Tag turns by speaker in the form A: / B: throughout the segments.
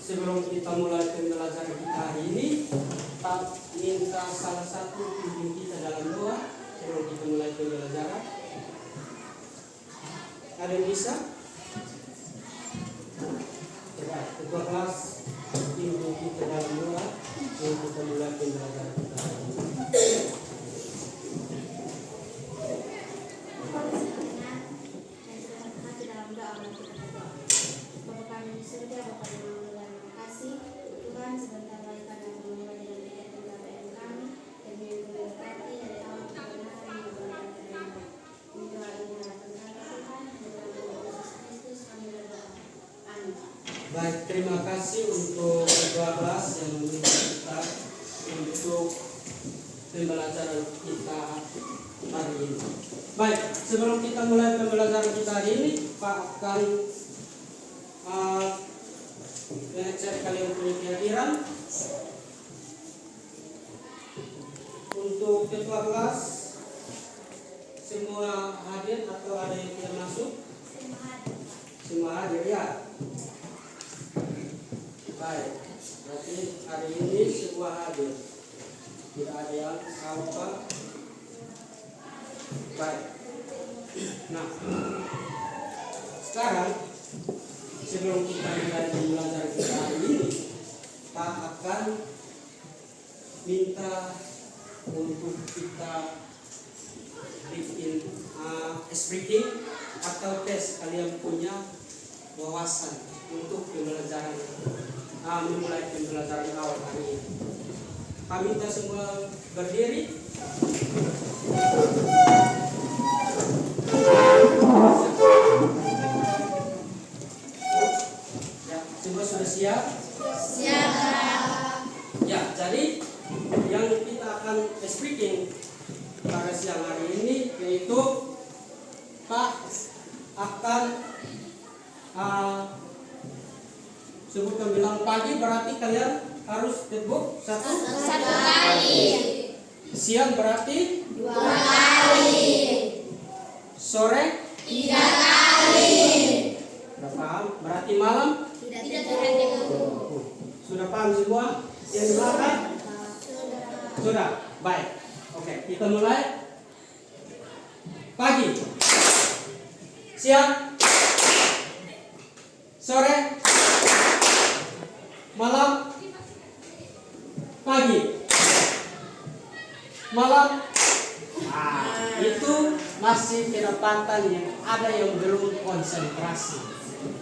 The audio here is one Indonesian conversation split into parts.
A: sebelum kita mulai pembelajaran kita hari ini, tak minta salah satu pimpin kita dalam doa sebelum kita mulai pembelajaran. Ada yang bisa? Coba ketua kelas pimpin kita dalam doa sebelum kita mulai pembelajaran kita hari ini. Baik, terima kasih untuk ketua kelas yang memberi kita untuk pembelajaran kita hari ini. Baik, sebelum kita mulai pembelajaran kita hari ini, Pak akan mengecek kalian punya kehadiran. Untuk ketua kelas, semua hadir atau ada yang tidak masuk? Semua hadir ya. Baik, berarti hari ini semua hadir. Tidak ada yang apa. Baik. Nah, sekarang sebelum kita mulai belajar kita hari ini, Pak akan minta untuk kita bikin speaking atau tes kalian punya wawasan untuk pembelajaran memulai pembelajaran awal hari ini. Kami minta semua berdiri. Ya, semua sudah siap? Siap. Ya, jadi yang kita akan speaking pada siang hari ini yaitu Pak akan sebutkan bilang pagi berarti kalian harus tebuk satu kali. Siang berarti 2 kali. Sore 3 kali. Sudah paham? Berarti malam tidak sudah paham semua? Yang di belakang? Sudah. Baik. Oke, kita mulai. Pagi, siang, sore, malam, pagi, malam. Itu masih kedapatan yang ada yang belum konsentrasi.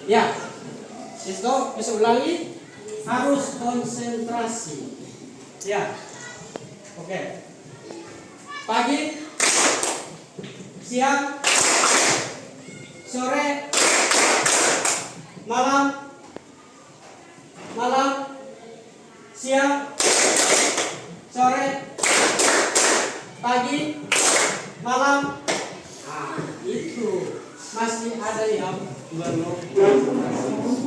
A: Ya, bisa ulangi, harus konsentrasi. Ya, oke. Pagi, siang, sore, malam, siang, sore, pagi, malam. Itu masih ada yang belum.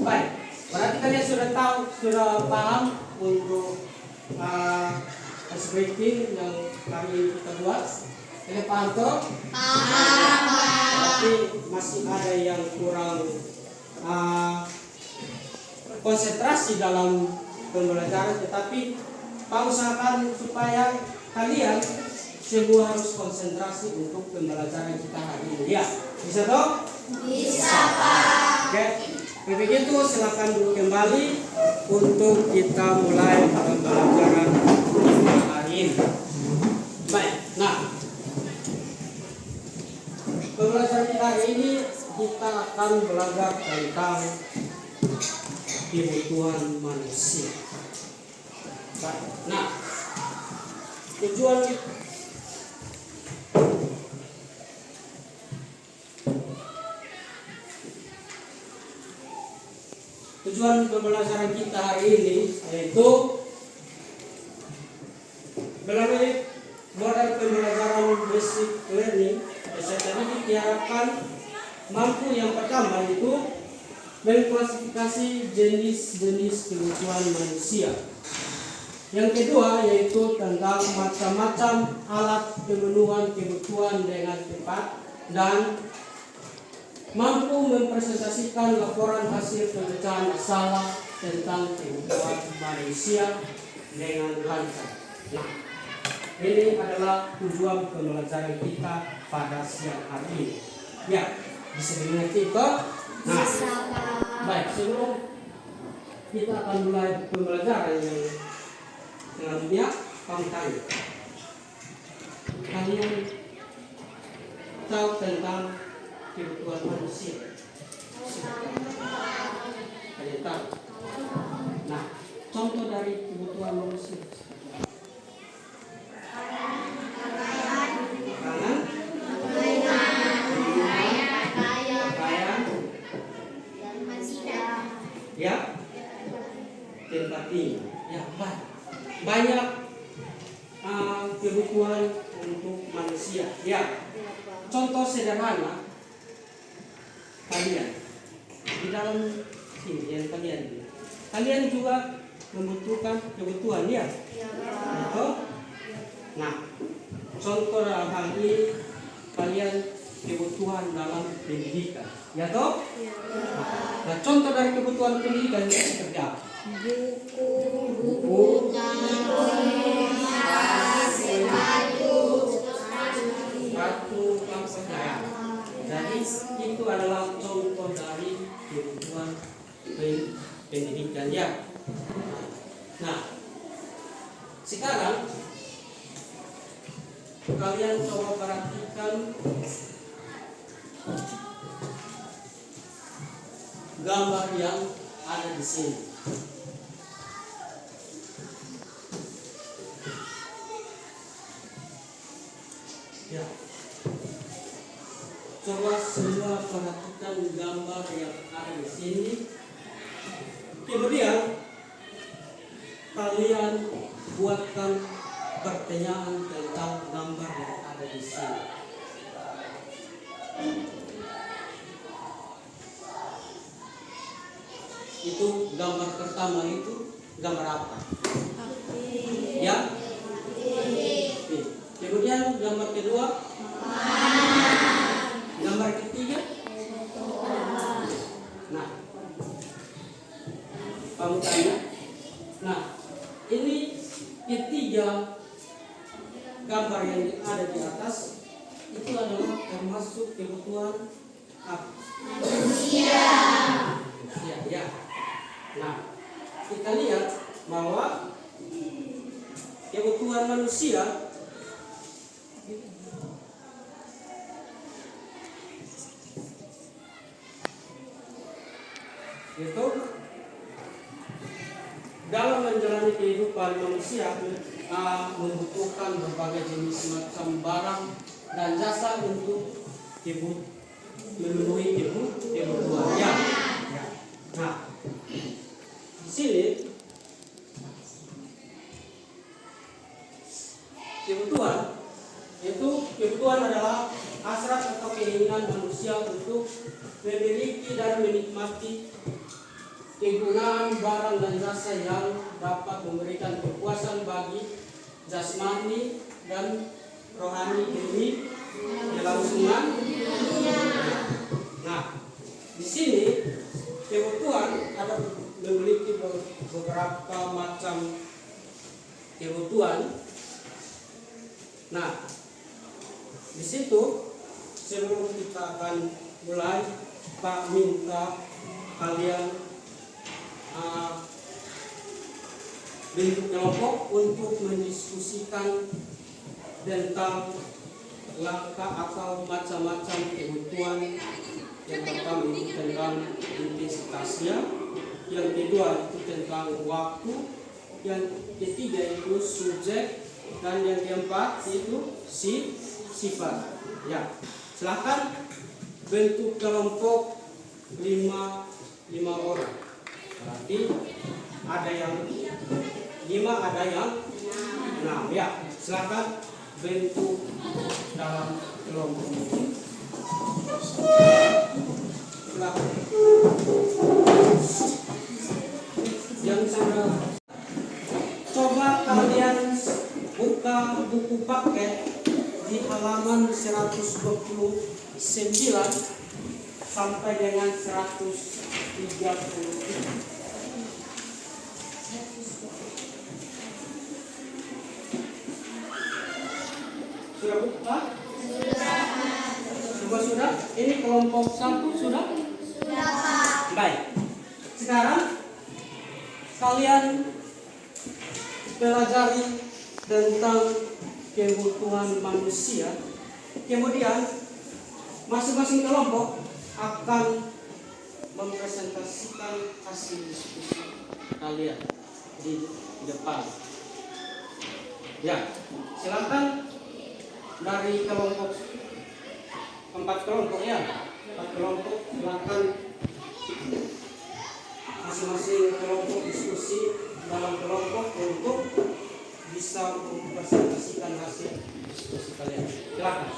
A: Baik, berarti kalian sudah tahu, sudah paham untuk speaking yang kami kita buat. Kalian paham toh? Paham. Tapi masih ada yang kurang konsentrasi dalam pembelajaran, tetapi Pak usahakan supaya kalian semua harus konsentrasi untuk pembelajaran kita hari ini. Ya, bisa toh? Bisa, Pak. Oke, begitu silakan dulu kembali untuk kita mulai pembelajaran hari ini. Baik, nah pembelajaran kita hari ini kita akan belajar tentang kebutuhan manusia. Baik, nah tujuan pembelajaran kita hari ini yaitu melalui model pembelajaran basic learning. Peserta ini diharapkan mampu yang pertama itu mengklasifikasi jenis-jenis kebutuhan manusia. Yang kedua yaitu tentang macam-macam alat pemenuhan kebutuhan dengan cepat dan mampu mempresentasikan laporan hasil pemecahan masalah tentang kehidupan manusia dengan lancar. Nah, ini adalah tujuan pembelajaran kita pada siang hari ini. Ya, bisa dimengerti kok? Nah, baik, sebelum kita akan mulai pembelajaran yang selanjutnya, kami tanya, kalian tahu tentang kebutuhan manusia? Kalian tahu? Nah, contoh dari kebutuhan manusia. Makanan, pakaian, ya, tempat tinggal. Ya, banyak kebutuhan untuk manusia. Ya, contoh sederhana, kalian di dalam sini yang kalian juga membutuhkan kebutuhan, ya. Betul? Nah, contoh dalam hal ini kalian kebutuhan dalam pendidikan, ya toh? Nah, contoh dari kebutuhan pendidikan itu seperti apa? Buku, sepatu, pakaian. Jadi itu adalah contoh dari kebutuhan pendidikan, ya. Nah, sekarang kalian coba perhatikan gambar yang ada di sini. Ya, coba semua perhatikan gambar yang ada di sini. Kemudian kalian buatkan pertanyaan tentang gambar yang ada di sini. Itu gambar pertama itu gambar apa? Ya. Kemudian gambar kedua, gambar ketiga. Nah, kamu tanya. Nah, ini ketiga gambar yang ada di atas itu adalah termasuk kebutuhan apa? Manusia. Ya. Nah, kita lihat bahwa kebutuhan manusia itu dalam menjalani kehidupan manusia membutuhkan berbagai jenis macam barang dan jasa untuk memenuhi kebutuhan. Ya. Nah, di sini kebutuhan adalah hasrat atau keinginan manusia untuk memiliki dan menikmati kegunaan barang dan jasa yang dapat memberikan kepuasan bagi jasmani dan rohani demi kelangsungan. Nah, di sini kebutuhan ada memiliki beberapa macam kebutuhan. Nah, di situ sebelum kita akan mulai, Pak minta kalian bentuk kelompok untuk mendiskusikan tentang langkah atau macam-macam kebutuhan. Yang pertama itu tentang intensitasnya, yang kedua itu tentang waktu, yang ketiga itu subjek, dan yang keempat itu sifat. Ya, silakan bentuk kelompok 5 orang. Berarti ada yang 5, ada yang 6. Ya, silakan bentuk dalam kelompok ini. Silakan. Yang sana, coba kalian buka buku paket di halaman 129 sampai dengan 130. Hah? Semua sudah? Ini kelompok 1 sudah?
B: Sudah, Pak.
A: Baik. Sekarang kalian pelajari tentang kebutuhan manusia. Kemudian masing-masing kelompok akan mempresentasikan hasil diskusi kalian di depan. Ya, silakan dari kelompok 4 kelompok ya. 4 kelompok silakan masing-masing kelompok diskusi dalam kelompok untuk bisa mempresentasikan hasil diskusi kalian. Silakan.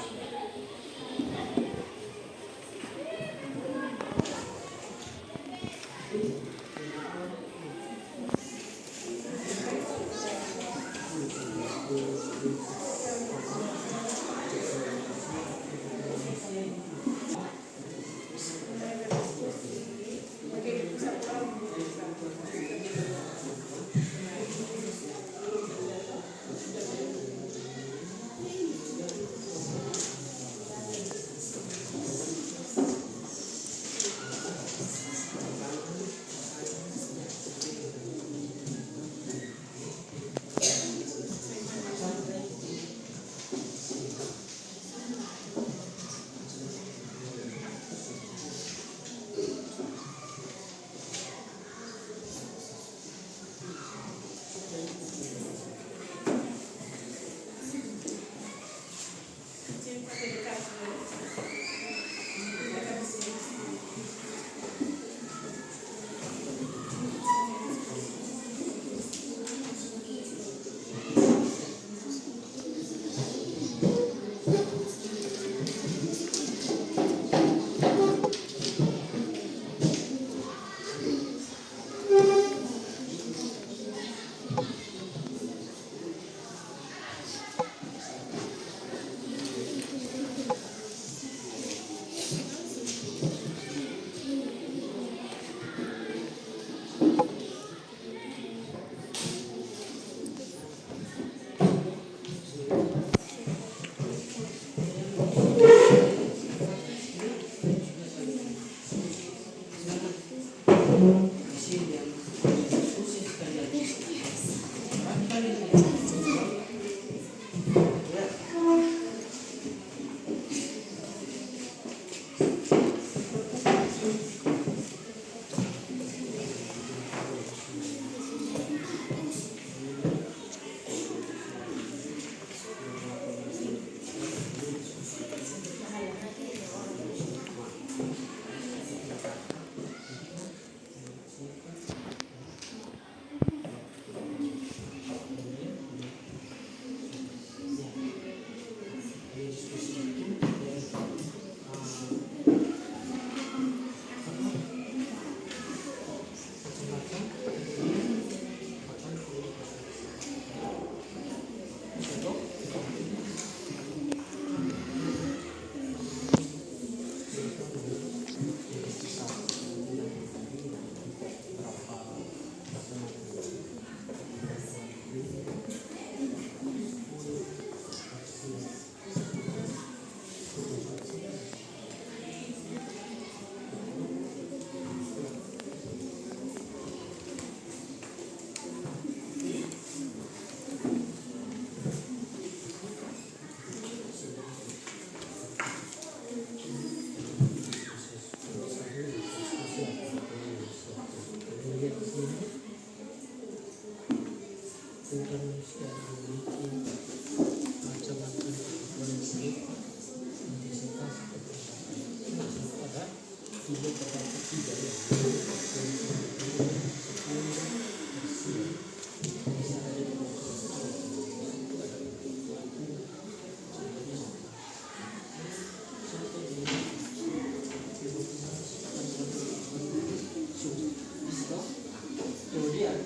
A: Kemudian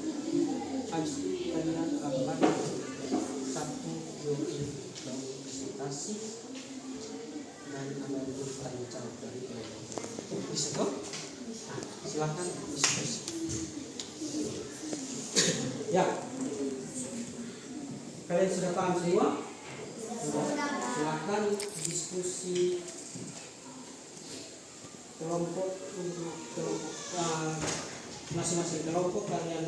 A: kalian akan satu presentasi dan ada pertanyaan jawab dari kelompok. Bisa toh? Silakan diskusi. Ya, kalian sudah paham semua?
B: Sudah.
A: silakan diskusi kelompok untuk masing-masing kelompok kalian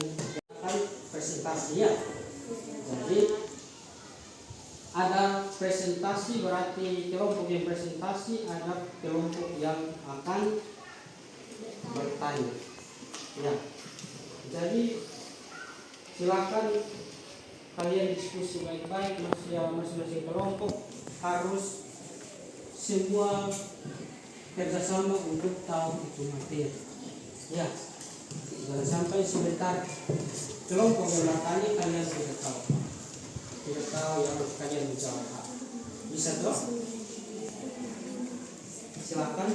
A: akan presentasi ya. Jadi ada presentasi, berarti kelompok yang presentasi, ada kelompok yang akan bertanya ya. Jadi silakan kalian diskusi baik-baik, masing-masing kelompok harus semua kerjasama untuk tahu itu materi ya. Jangan sampai sebentar kelompok yang bertanya kalian tidak tahu yang kalian menjawab. Bisa toh? Silakan.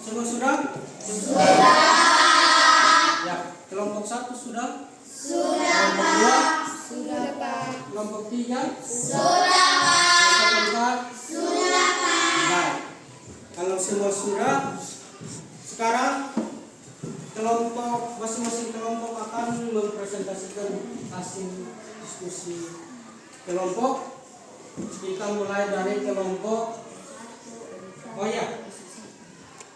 A: Semua sudah? Sudah. Ya, kelompok 1 sudah? Sudah, kelompok 2? Sudah, Pak. Kelompok 3? Sudah, Pak. Kelompok 4? Sudah, Pak. Baik. Kalau semua sudah, sekarang kelompok masing-masing kelompok akan mempresentasikan hasil diskusi kelompok. Kita mulai dari kelompok. Oh ya,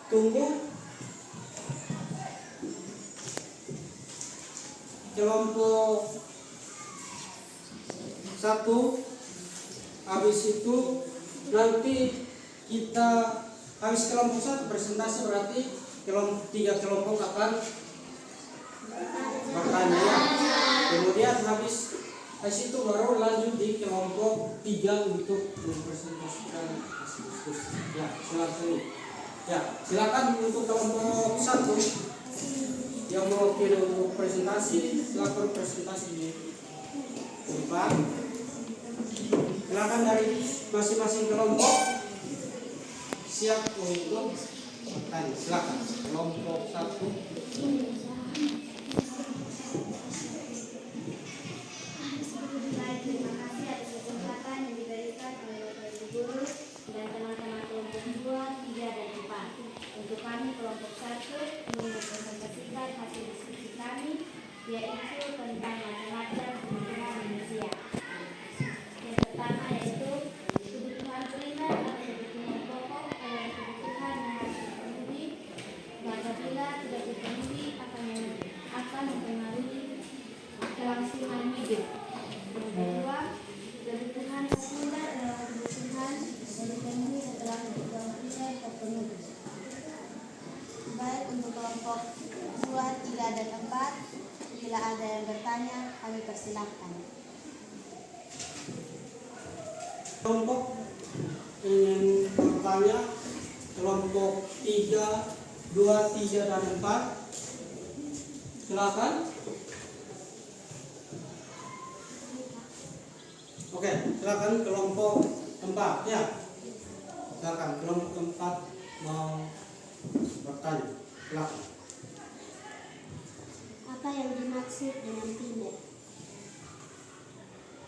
A: tunggu. Kelompok 1, habis itu nanti kita habis kelompok 1 presentasi, berarti kelompok 3 kelompok akan bertanya. Kemudian habis itu baru lanjut di kelompok 3 untuk mempresentasikan hasil diskusi. Ya, silakan. Ya, silakan untuk kelompok 1 yang mewakili untuk presentasi, silakan presentasi di depan. Silakan dari masing-masing kelompok siap untuk bertanya. Silakan kelompok 1.
B: Terima kasih atas kesempatan yang diberikan oleh Bapak Ibu Guru dan teman-teman kelompok 2, 3, dan 4. Untuk kami kelompok 1 mempresentasikan hasil diskusi kami, yaitu tentang macam-macam kebutuhan manusia. Yang pertama yaitu kebutuhan primer atau kebutuhan pokok adalah kebutuhan yang harus dipenuhi. Apabila tidak dipenuhi akan mempengaruhi kelangsungan hidup. Yang kedua, kebutuhan sekunder adalah kebutuhan yang dipenuhi setelah kebutuhan primer terpenuhi. Baik untuk kelompok 2, 3, dan 4, bila ada yang bertanya, kami persilahkan.
A: Kelompok ingin bertanya, kelompok 3, 2, 3, dan 4. Silakan. Oke, silakan kelompok 4 ya. Silakan kelompok 4 mau bertanya. Silakan.
B: Apa yang dimaksud dengan primer?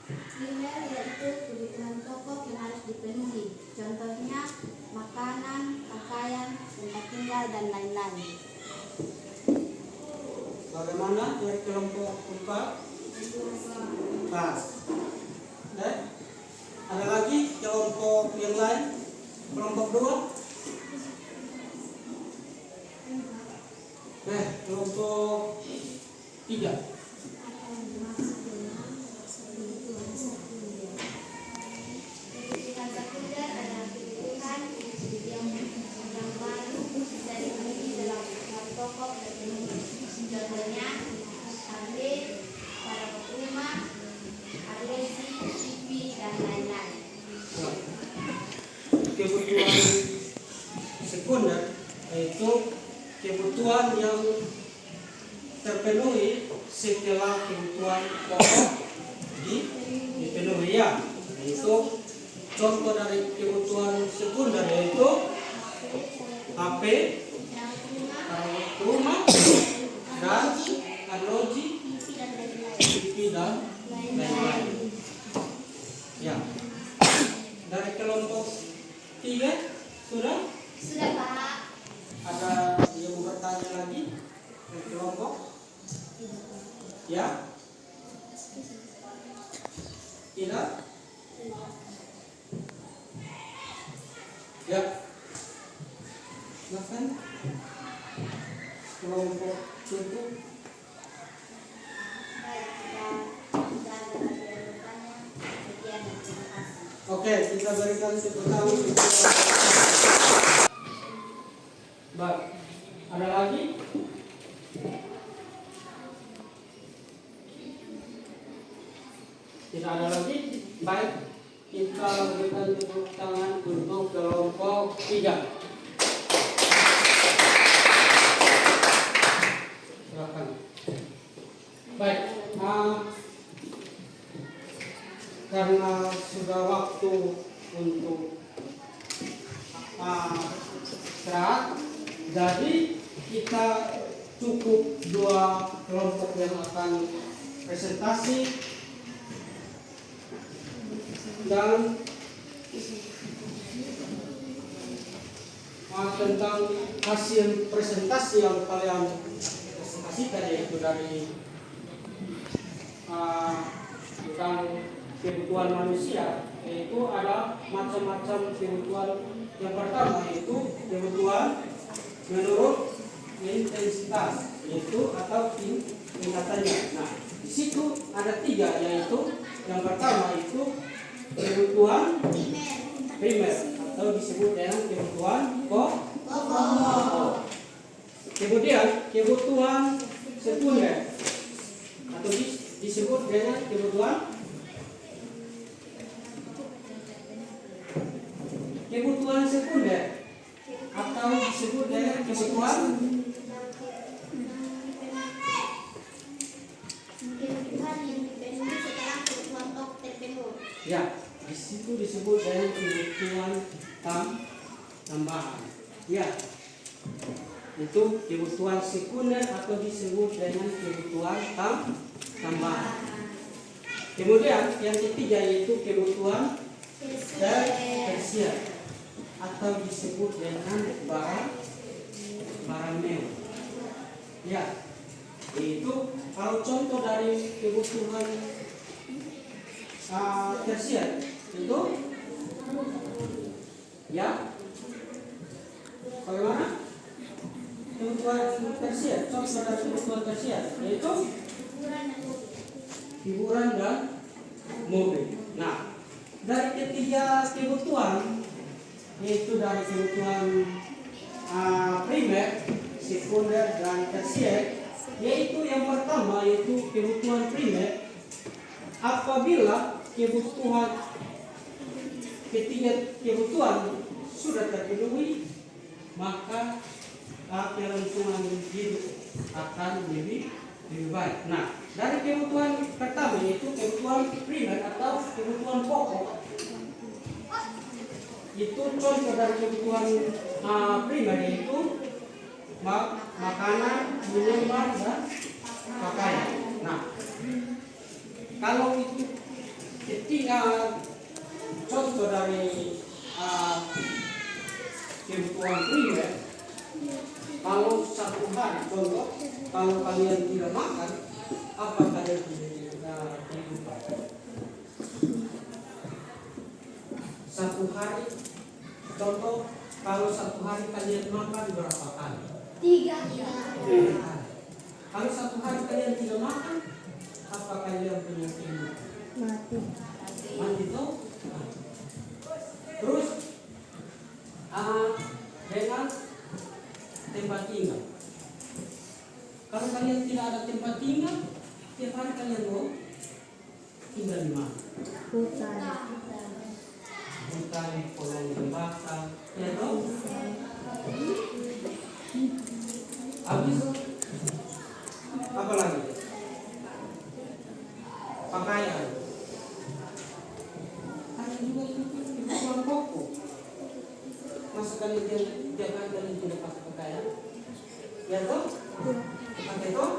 B: Primer yaitu kebutuhan pokok yang harus dipenuhi. Contohnya makanan, pakaian, tempat tinggal, dan lain-lain.
A: Bagaimana dari kelompok 4? Pas. Ada lagi kelompok yang lain? Kelompok 2? Kelompok 3.
B: Kebutuhan sekunder adalah kebutuhan yang baru dari dipenuhi dalam kebutuhan pokok terpenuhi. Contohnya
A: sekunder, yaitu kebutuhan yang terpenuhi setelah kebutuhan pokok dipenuhi ya. Itu contoh dari kebutuhan sekunder yaitu HP, rumah, dan arloji, TV dan lain-lain. Ya. Dari kelompok 3 sudah?
B: Sudah, Pak.
A: Ada yang mau bertanya lagi dari kelompok? Ya? Tidak? Ya. Silakan. Kelompok tutup.
B: Baik, sudah ada lagi yang bertanya. Sekian dan terima kasih.
A: Oke, kita berikan tepuk tangan. Baik, ada lagi? Tidak ada lagi? Baik, kita berikan tepuk tangan untuk kelompok 3. Silakan. Baik, karena sudah waktu untuk istirahat, jadi kita cukup 2 kelompok yang akan presentasi dan tentang hasil presentasi yang kalian presentasikan, yaitu dari tentang kebutuhan manusia, yaitu ada macam-macam kebutuhan. Yang pertama yaitu kebutuhan menurut intensitas, yaitu atau tingkatannya. Nah, di situ ada 3, yaitu yang pertama itu kebutuhan primer atau disebut dengan kebutuhan pokok. Kemudian kebutuhan sekunder atau disebut dengan kebutuhan sekunder atau disebut dengan kebutuhan
B: yang dipenuhi setelah kebutuhan pokok terpenuhi.
A: ya. Di situ disebut dengan kebutuhan tambahan. Ya, itu kebutuhan sekunder atau disebut dengan kebutuhan tambahan. Kemudian yang ketiga yaitu kebutuhan tersier atau disebut dengan barang mewah. Ya, itu kalau contoh dari kebutuhan tersier itu ya, bagaimana kebutuhan tersier? Contoh dari kebutuhan tersier yaitu hiburan dan mobil. Nah, dari ketiga kebutuhan, yaitu dari kebutuhan primer, sekunder, dan tersier, yaitu yang pertama yaitu kebutuhan primer. Apabila ketiga kebutuhan sudah terpenuhi, maka kelangsungan hidup akan lebih baik. Nah, dari kebutuhan pertama yaitu kebutuhan primer atau kebutuhan pokok, itu contoh dari kebutuhan primer yaitu makanan, minuman, dan pakaian. Nah, kalau itu ketika contoh dari kebutuhan primer, kalau satu hari contoh, kalau kalian tidak makan, apa kalian tidak hidup? Satu hari contoh, kalau satu hari kalian makan berapa kali?
B: 3
A: kali. Kalau satu hari kalian tidak makan, apa kalian punya hidup? Mati tuh. Terus dengan tempat tinggal. Kalau kalian tidak ada tempat tinggal, tiap hari kalian mau tinggal di mana? Hutan, kolong jembatan, ya toh? Habis apa lagi? Pakaian. Ada juga kebutuhan pokok. Masa kalian jangan kalian tidak pakai pakaian? Ya toh? Pakai toh?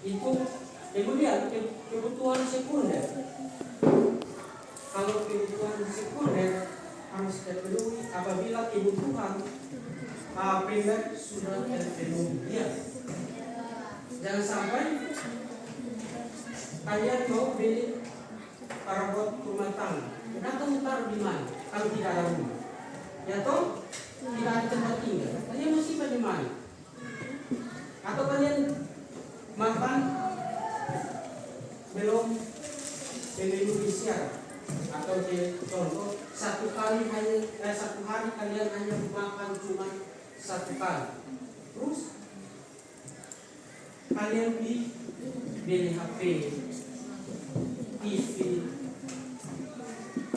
A: Itu kemudian kebutuhan sekunder. Kalau kebutuhan sekunder harus terpenuhi apabila kebutuhan primer sudah terpenuhi. Ya. Jangan sampai kalian mau beli perabot rumah tangga, datang taruh di mana? Kalau tidak ada rumah, ya toh tidak ada tempat tinggal, kalian mesti di mana? Atau kalian makan belum memenuhi syarat, atau contoh satu hari kalian hanya makan cuma satu kali, terus kalian beli HP, TV,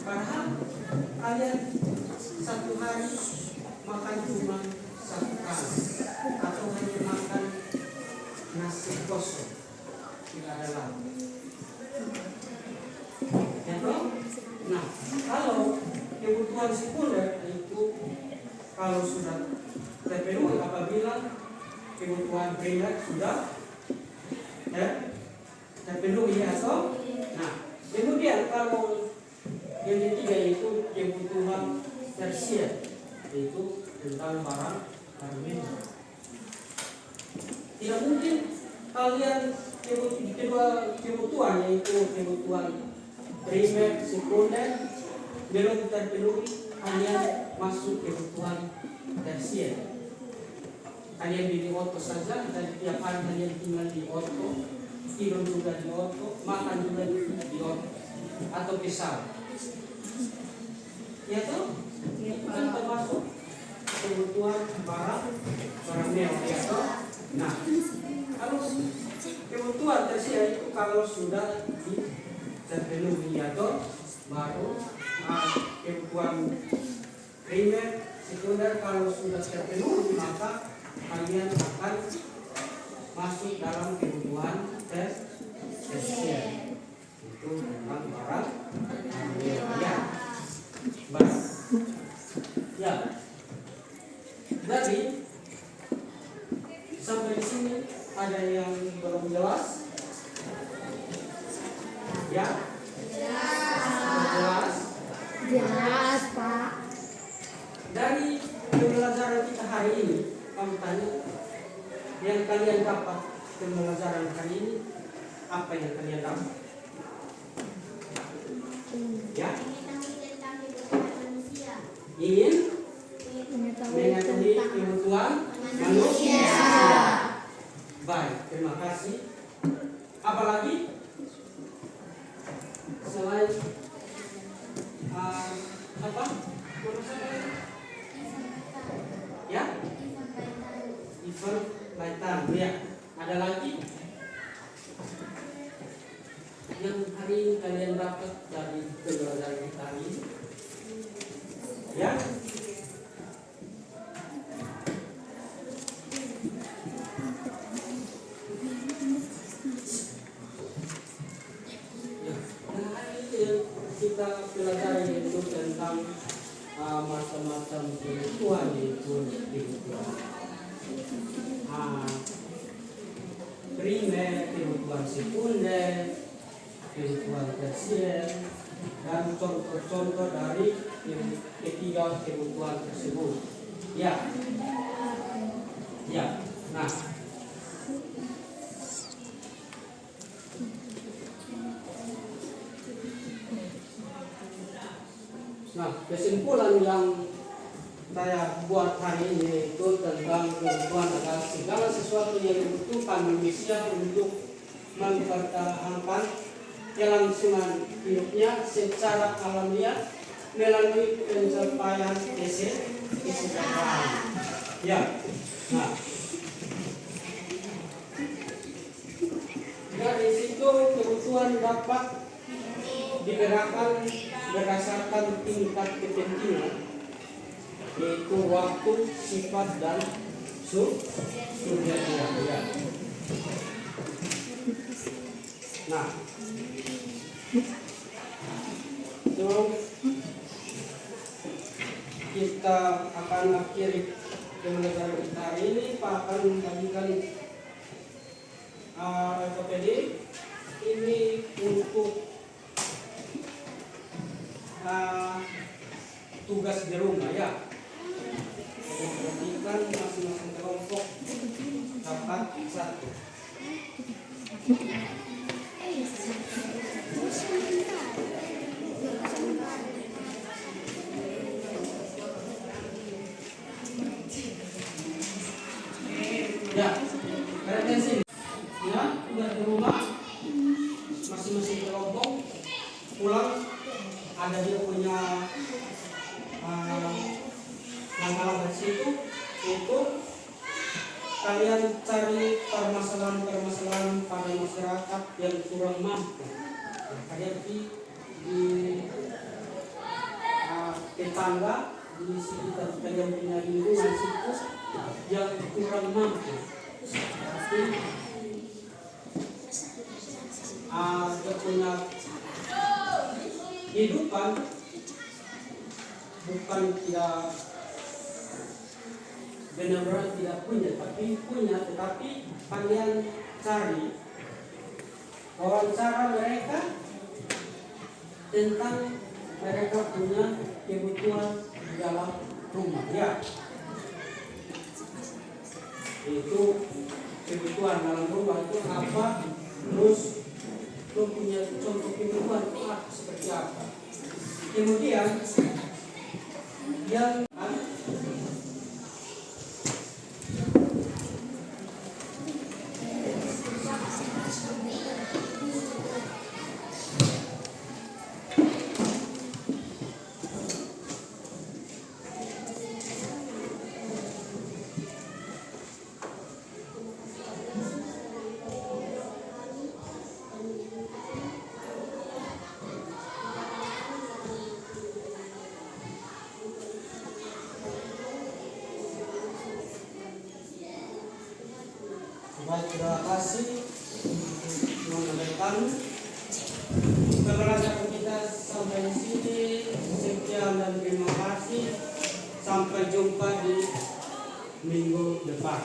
A: padahal kalian satu hari makan cuma satu kali, atau hanya makan nasi kosong, tidak ada lagi. Ya toh? Nah, kalau kebutuhan sekunder itu kalau sudah terpenuhi apabila kebutuhan primer sudah terpenuhi atau nah kemudian kalau yang ketiga itu kebutuhan tersier, yaitu tentang barang minum. Tidak mungkin kalian kedua kebutuhan yaitu kebutuhan primer sekunder belum terpenuhi kalian masuk kebutuhan tersier. Kalian beli oto saja dan tiap hari kalian tinggal di oto, tidur juga di oto, makan juga di oto, atau pesawat. Ya toh? Itu kan termasuk kebutuhan barang mewah, ya toh? Nah, kalau kebutuhan tersier itu kalau sudah terpenuhi ya toh, baru kebutuhan primer sekunder kalau sudah terpenuhi maka kalian akan masuk dalam kebutuhan tersier, itu tentang barang ya. Baik. Ya. Jadi sampai di sini ada yang belum jelas? Ya? Jelas?
B: Jelas, Pak.
A: Dari pembelajaran kita hari ini, kamu tanya yang kalian dapat pembelajaran hari ini, apa yang kalian dapat? Ya? Ingin mengetahui kebutuhan manusia. Baik, terima kasih. Apalagi selain apa? Ya? Event Laitan, ya. Ada lagi yang hari ini kalian dapat dari pembelajaran kita hari ini? Ya? Kita pelajari itu tentang macam-macam kebutuhan yaitu kebutuhan primer, kebutuhan sekunder, kebutuhan tersier, dan contoh-contoh dari ketiga kebutuhan tersebut. Ya, ya. Nah, kesimpulan yang saya buat hari ini itu tentang kebutuhan adalah segala sesuatu yang dibutuhkan manusia untuk mempertahankan kelangsungan hidupnya secara alamiah melalui pencapaian kesejahteraan. Ya, nah, dari situ kebutuhan dapat digerakkan berdasarkan tingkat kepentingan. yaitu waktu, sifat, dan subjek. Ya. Nah, terus kita akan akhiri pembelajaran kita hari ini. Pak akan membagikan LKPD ini untuk tugas di rumah ya. Perhatikan masing-masing kelompok dapat satu. Ya, retensi. Ya, tugas di rumah masing-masing kelompok pulang ada dia punya langkah-langkah situ itu kalian cari permasalahan pada masyarakat yang kurang mampu. Kalian di tetangga di sekitar kalian punya lingkungan situ yang kurang mampu. Tapi dia punya kehidupan bukan tidak benar-benar tidak punya, tapi punya, tetapi kalian cari wawancara mereka tentang mereka punya kebutuhan di dalam rumah ya. Itu kebutuhan dalam rumah itu apa, terus lo punya contoh kebutuhan itu seperti apa. Kemudian yang baik, terima kasih menonton pembelajaran kita sampai di sini. Sekian dan terima kasih. Sampai jumpa di minggu depan.